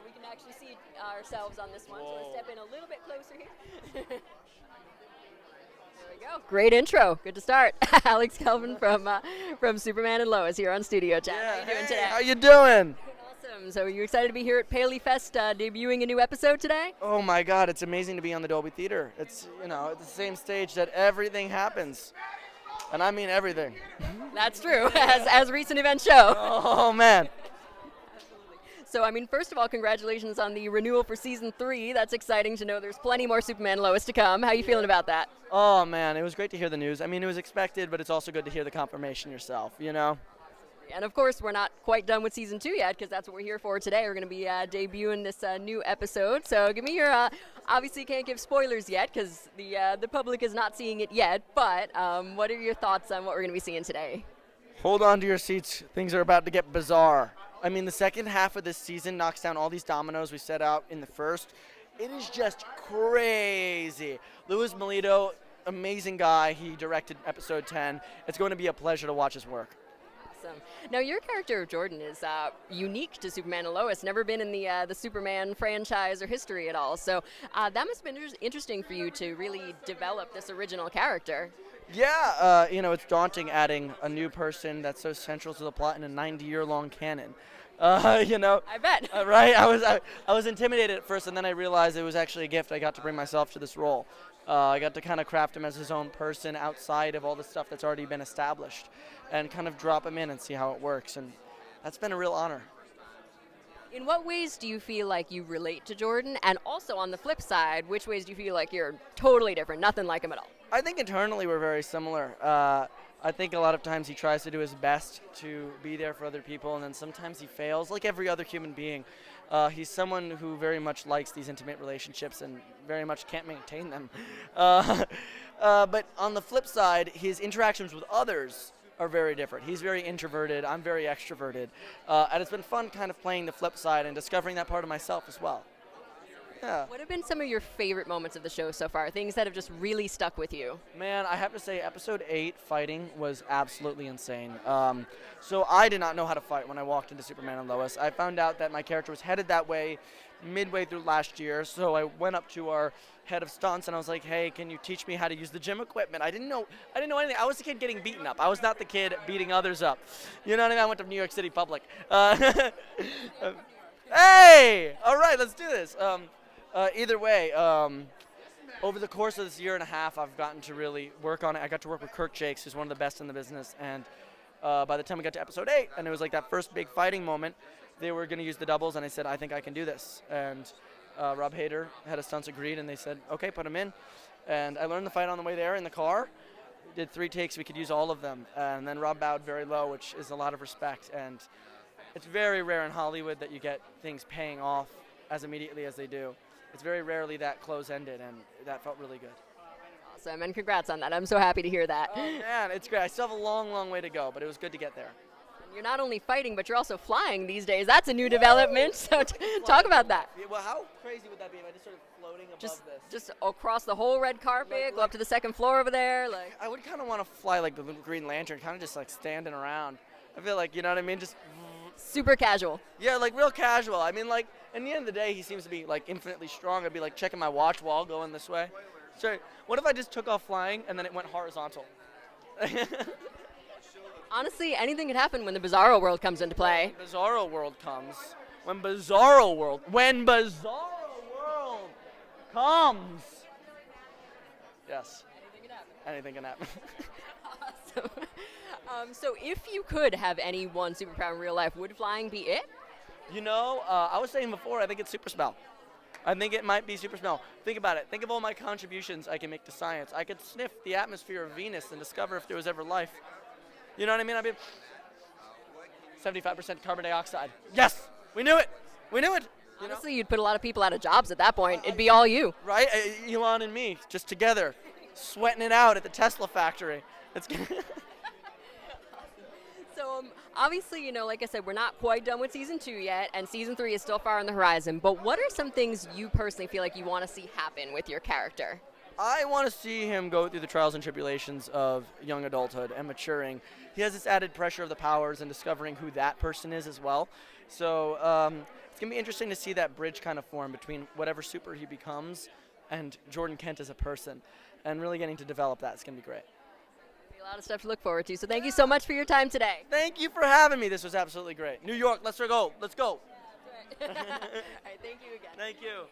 we can actually see ourselves on this one. So we'll step in a little bit closer here. There we go. Great intro. Good to start. Alex Garfin from Superman and Lois here on Studio Chat. Yeah, How you doing today? How you doing? Awesome. So are you excited to be here at PaleyFest debuting a new episode today? Oh my God, it's amazing to be on the Dolby Theater. It's it's the same stage that everything happens, and I mean everything. That's true, as recent events show. Oh man. So, I mean, first of all, congratulations on the renewal for Season 3. That's exciting to know there's plenty more Superman Lois to come. How are you feeling about that? Oh man, it was great to hear the news. I mean, it was expected, but it's also good to hear the confirmation yourself, And, of course, we're not quite done with Season 2 yet, because that's what we're here for today. We're going to be debuting this new episode. So give me your, obviously you can't give spoilers yet, because the public is not seeing it yet, but what are your thoughts on what we're going to be seeing today? Hold on to your seats. Things are about to get bizarre. I mean, the second half of this season knocks down all these dominoes we set out in the first. It is just crazy. Luis Melito, amazing guy. He directed episode 10. It's going to be a pleasure to watch his work. Awesome. Now, your character of Jordan is unique to Superman and Lois, never been in the Superman franchise or history at all. So that must have been interesting for you to really develop this original character. Yeah, it's daunting adding a new person that's so central to the plot in a 90-year-long canon. I bet. Right? I was intimidated at first, and then I realized it was actually a gift. I got to bring myself to this role. I got to kind of craft him as his own person outside of all the stuff that's already been established, and kind of drop him in and see how it works. And that's been a real honor. In what ways do you feel like you relate to Jordan? And also on the flip side, which ways do you feel like you're totally different, nothing like him at all? I think internally we're very similar. I think a lot of times he tries to do his best to be there for other people, and then sometimes he fails, like every other human being. He's someone who very much likes these intimate relationships and very much can't maintain them. But on the flip side, his interactions with others are very different. He's very introverted, I'm very extroverted. And it's been fun kind of playing the flip side and discovering that part of myself as well. Yeah. What have been some of your favorite moments of the show so far? Things that have just really stuck with you? Man, I have to say episode 8 fighting was absolutely insane. So I did not know how to fight when I walked into Superman and Lois. I found out that my character was headed that way midway through last year, so I went up to our head of stunts and I was like, hey, can you teach me how to use the gym equipment? I didn't know anything. I was the kid getting beaten up. I was not the kid beating others up. You know what I mean? I went to New York City Public. Hey! All right, let's do this. Either way, over the course of this year and a half, I've gotten to really work on it. I got to work with Kirk Jakes, who's one of the best in the business, and by the time we got to episode 8, and it was like that first big fighting moment, they were going to use the doubles, and I said, I think I can do this. And Rob Hader, head of stunts, agreed, and they said, okay, put him in. And I learned the fight on the way there in the car. Did 3 takes. We could use all of them. And then Rob bowed very low, which is a lot of respect. And it's very rare in Hollywood that you get things paying off as immediately as they do. It's very rarely that close-ended, and that felt really good. Awesome, and congrats on that. I'm so happy to hear that. Oh, man, it's great. I still have a long, long way to go, but it was good to get there. You're not only fighting, but you're also flying these days. That's a new development, so talk about that. Yeah, well, how crazy would that be if I just started floating above this? Just across the whole red carpet, go up to the second floor over there? I would kind of want to fly like the little Green Lantern, kind of just like standing around. I feel like, you know what I mean? Just super casual. Yeah, like real casual. I mean, like, in the end of the day, he seems to be like infinitely strong. I'd be like checking my watch while going this way. Sorry, what if I just took off flying and then it went horizontal? Honestly, anything could happen when the Bizarro world comes into play. When Bizarro world comes. When Bizarro world comes. Yes. Anything can happen. Awesome. So if you could have any one superpower in real life, would flying be it? You know, I was saying before, I think it's super smell. I think it might be super smell. Think about it. Think of all my contributions I can make to science. I could sniff the atmosphere of Venus and discover if there was ever life. You know what I mean? 75% carbon dioxide. Yes! We knew it! We knew it! Honestly, you'd put a lot of people out of jobs at that point. It'd be all you. Right? Elon and me, just together, sweating it out at the Tesla factory. It's So, obviously, like I said, we're not quite done with Season 2 yet, and Season 3 is still far on the horizon. But what are some things you personally feel like you want to see happen with your character? I want to see him go through the trials and tribulations of young adulthood and maturing. He has this added pressure of the powers and discovering who that person is as well. So it's going to be interesting to see that bridge kind of form between whatever super he becomes and Jordan Kent as a person. And really getting to develop that is going to be great. A lot of stuff to look forward to. So thank you so much for your time today. Thank you for having me. This was absolutely great. New York, let's go. Let's go. All right, thank you again. Thank you.